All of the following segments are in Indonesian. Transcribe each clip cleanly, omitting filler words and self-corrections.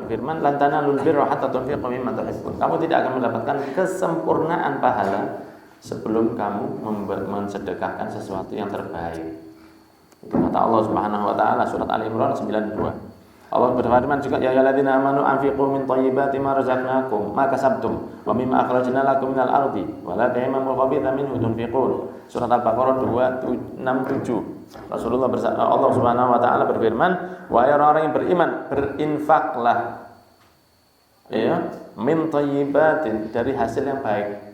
berfirman, "Lan tanalul birra hatta tunfiqu mimma tuhibbun." Kamu tidak akan mendapatkan kesempurnaan pahala sebelum kamu mensedekahkan sesuatu yang terbaik. Itu kata Allah Subhanahu wa taala surat Ali Imran 92. Allah berfirman juga, "Ya ayyuhalladzina amanu anfiqu min thayyibati ma razaqnakum ma kasabtum wa mimma akhrajna lakum minal ardi wa la tayammamul khabitha minhu tunfiqun." Surat Al-Baqarah 267. Allah Subhanahu wa taala berfirman, "Wahai orang yang beriman, berinfaklah ya min thayyibatin, dari hasil yang baik."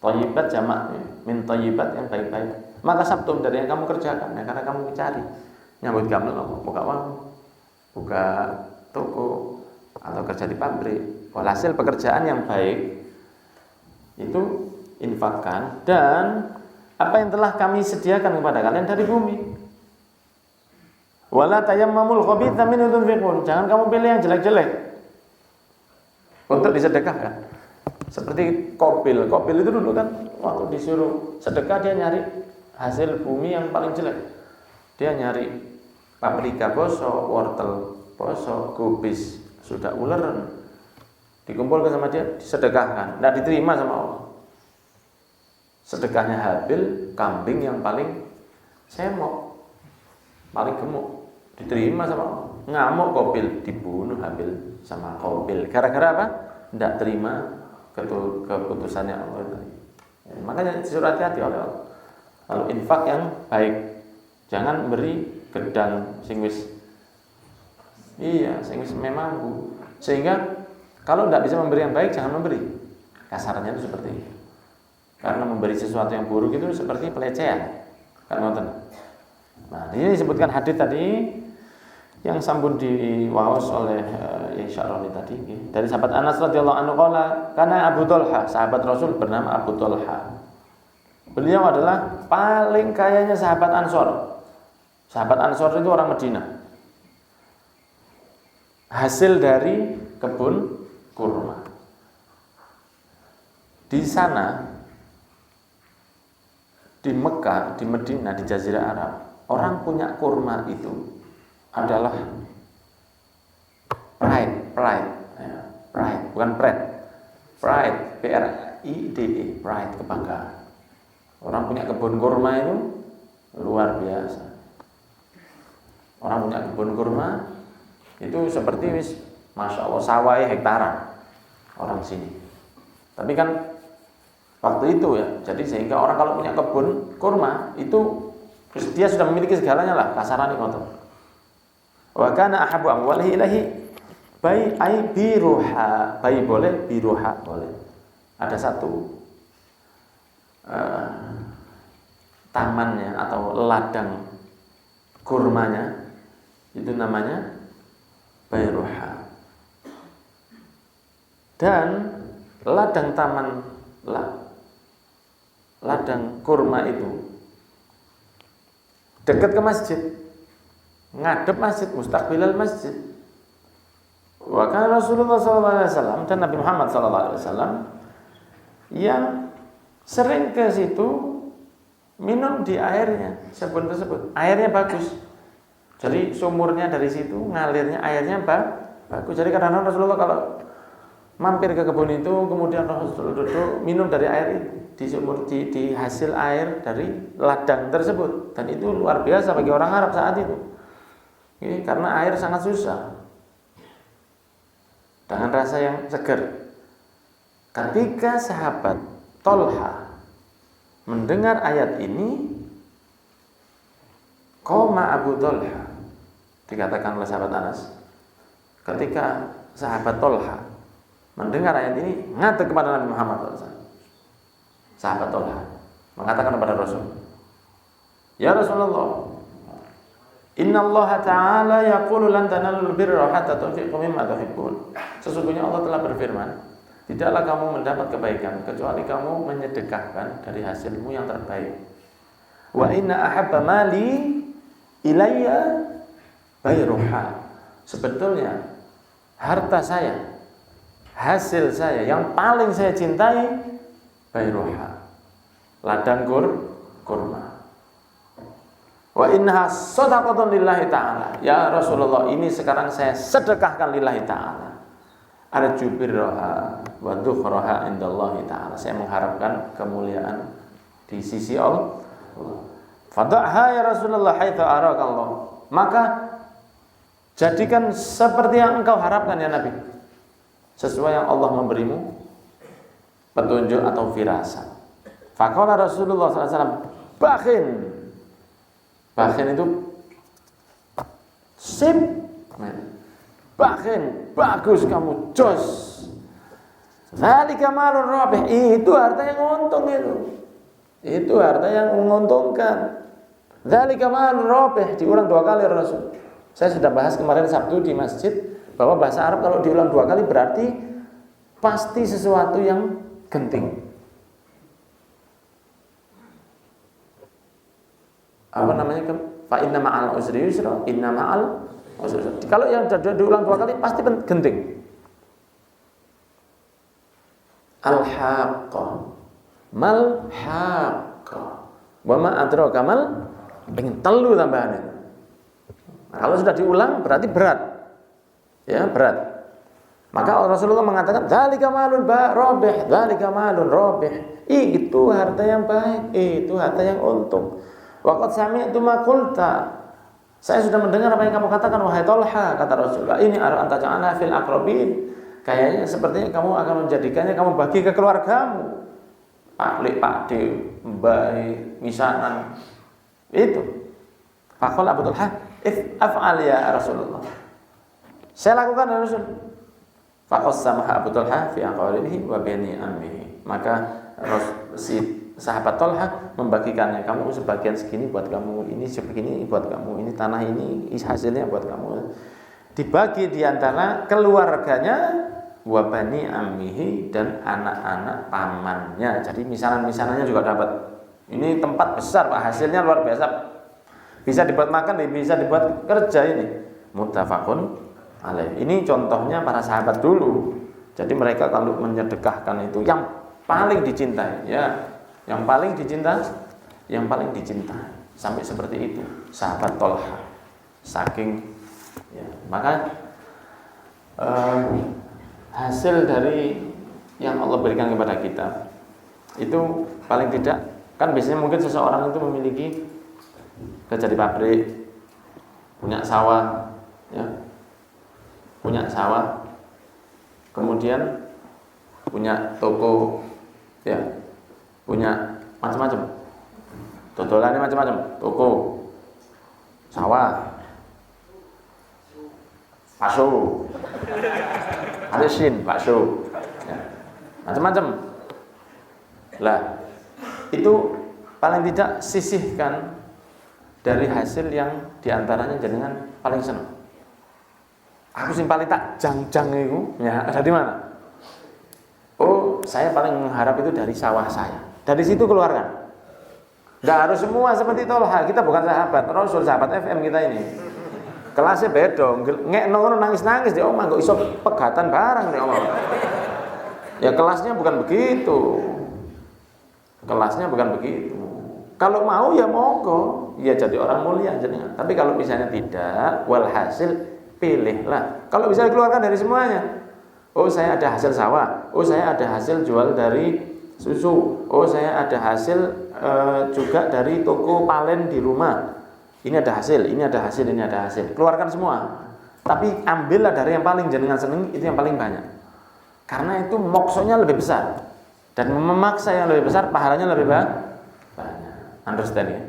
Thayyibat jamak, min thayyibat yang baik-baik. Maka sabtum, dari yang kamu kerjakan, ya, karena kamu cari nyambut gamelan, buka warung, buka toko, atau kerja di pabrik. Hasil pekerjaan yang baik itu infakkan, dan apa yang telah kami sediakan kepada kalian dari bumi. Wala tayammamul khabitha minhu tunfiqun. Jangan kamu pilih yang jelek-jelek untuk disedekahkan. Seperti kopil itu dulu kan waktu disuruh sedekah dia nyari hasil bumi yang paling jelek. Dia nyari paprika bosok, wortel bosok, kubis sudah uleran, dikumpulkan sama dia, disedekahkan, tidak diterima sama Allah. Sedekahnya Habil, kambing yang paling semok, paling gemuk, diterima sama Allah. Ngamuk Kopil, dibunuh Habil sama Kopil. Gara-gara apa? Tidak terima keputusannya Allah tadi. Ya, makanya disuruh hati-hati oleh Allah. Lalu infak yang baik, jangan beri gedang sing wis memang, sehingga kalau tidak bisa memberi yang baik, jangan memberi. Kasarnya itu seperti itu. Karena memberi sesuatu yang buruk itu seperti pelecehan. Kan ngoten. Nah, ini disebutkan hadis tadi yang sampun diwaos oleh Syaroni tadi dari sahabat Anas radhiyallahu anhu qala, karena Abu Thalha, sahabat Rasul bernama Abu Thalha. Beliau adalah paling kayanya sahabat Ansor. Sahabat Ansor itu orang Madinah. Hasil dari kebun kurma. Di sana, di Mekah, di Madinah, di Jazirah Arab, orang punya kurma itu adalah pride, bukan pride, PRIDE, pride, kebanggaan. Orang punya kebun kurma itu luar biasa. Orang punya kebun kurma itu seperti masya Allah sawah hektaran orang sini. Tapi kan waktu itu ya, jadi sehingga orang kalau punya kebun kurma itu dia sudah memiliki segalanya lah, kasaran itu. Wa kana ahabbu amwalihi ilahi biruha, boleh, biruha boleh. Ada satu tamannya atau ladang kurmanya itu namanya Bayruha. Dan ladang kurma itu dekat ke masjid, ngadep masjid, mustaqbilal masjid. Wa kana Rasulullah SAW dan Nabi Muhammad SAW yang sering ke situ minum di airnya kebun tersebut. Airnya bagus. Jadi sumurnya dari situ ngalirnya airnya bagus. Jadi kadang-kadang Rasulullah kalau mampir ke kebun itu, kemudian Rasulullah duduk minum dari air itu, di sumur, di hasil air dari ladang tersebut. Dan itu luar biasa bagi orang Arab saat itu. Ini karena air sangat susah. Dengan rasa yang segar. Ketika sahabat Tolha mendengar ayat ini, qoma Abu Thalha, dikatakan oleh sahabat Anas, ketika sahabat Tolha mendengar ayat ini, ngadeg kepada Nabi Muhammad SAW. Sahabat Tolha mengatakan kepada Rasul, "Ya Rasulullah, Inna Allah Ta'ala yaqulu lan tanalul birra hatta tunfiqu mimma tuhibbun." Sesungguhnya Allah telah berfirman, tidaklah kamu mendapat kebaikan kecuali kamu menyedekahkan dari hasilmu yang terbaik. Wa inna ahabba mali ilayya bayruha. Sebetulnya harta saya, hasil saya yang paling saya cintai bayruha, ladang kurma. Wa innaha shadaqatun lillahi ta'ala. Ya Rasulullah, ini sekarang saya sedekahkan lillahi ta'ala. Arju birraha wa dhukhraha indallahi ta'ala. Saya mengharapkan kemuliaan di sisi Allah. Fada'ha ya Rasulullah haitsu arakallah. Maka jadikan seperti yang engkau harapkan ya Nabi. Sesuai yang Allah memberimu petunjuk atau firasat. Faqala Rasulullah SAW, bakhin. Bakhin itu sip. Bakhin, bagus kamu, jos. Dzalika malur rabih, itu harta yang untung itu. Itu harta yang menguntungkan. Dzalika malur rabih, diulang 2 kali Rasul. Saya sudah bahas kemarin Sabtu di masjid bahwa bahasa Arab kalau diulang 2 kali berarti pasti sesuatu yang genting. Apa namanya? Fa inna ma'al usri yusra, inna ma'al usri yusra. Kalau yang diulang 2 kali pasti genting. Al-haqqah, mal haqqah, wa ma adraka mal, pengen telu tambahannya. Nah, kalau sudah diulang berarti berat. Ya, berat. Maka Rasulullah mengatakan dzalika malun rabih, dzalika malun rabih. Itu harta yang baik, itu harta yang untung. Waqad sami'tu ma qulta. Saya sudah mendengar apa yang kamu katakan wahai Talha, kata Rasulullah. Ini ara anta ja'ala fil aqrabin. Kayaknya sepertinya kamu akan menjadikannya kamu bagi ke keluargamu. Pak D, Mbak, misanan. Itu. Faqala Abu Talha, af'al ya Rasulullah. Saya lakukan ya Rasul. Faqassamaha Abu Talha fi aqwalihi wa bani ammihi. Maka si sahabat Talha membagikannya, kamu sebagian segini buat kamu, ini segini buat kamu, ini tanah ini hasilnya buat kamu. Dibagi di antara keluarganya wa bani ammihi dan anak-anak pamannya. Jadi misanan-misanannya juga dapat. Ini tempat besar Pak, hasilnya luar biasa. Bisa dibuat makan, bisa dibuat kerja ini. Muttafaqun alaih. Ini contohnya para sahabat dulu. Jadi mereka kalau menyedekahkan itu yang paling dicintai, ya. Yang paling dicintai sampai seperti itu sahabat Talha. Saking ya, maka hasil dari yang Allah berikan kepada kita itu paling tidak kan biasanya mungkin seseorang itu memiliki kerja di pabrik, punya sawah, ya, kemudian punya toko, ya, punya macam-macam, dodolannya macam-macam, toko, sawah, bakso, arisin, bakso, ya, macam-macam. Lah, itu paling tidak sisihkan dari hasil yang diantaranya jenengan paling senang. Aku sing paling tak jang-jang itu, ya, ada di mana? Oh, saya paling mengharap itu dari sawah saya. Dari situ keluarkan. Nggak harus semua seperti Talha. Kita bukan sahabat Rasul, sahabat FM kita ini. Kelasnya beda. Ngekno nangis-nangis di omah, kok iso pegatan barang di omah. Ya kelasnya bukan begitu. Kelasnya bukan begitu. Kalau mau ya monggo, ya jadi orang mulia jenengan. Tapi kalau misalnya tidak, walhasil pilihlah. Kalau bisa dikeluarkan dari semuanya. Oh, saya ada hasil sawah. Oh, saya ada hasil jual dari susu. Oh, saya ada hasil juga dari toko palen di rumah. Ini ada hasil, ini ada hasil, ini ada hasil. Keluarkan semua. Tapi ambillah dari yang paling jenengan seneng, itu yang paling banyak. Karena itu moksonya lebih besar. Dan memaksa yang lebih besar, pahalanya lebih banyak. Understand ya?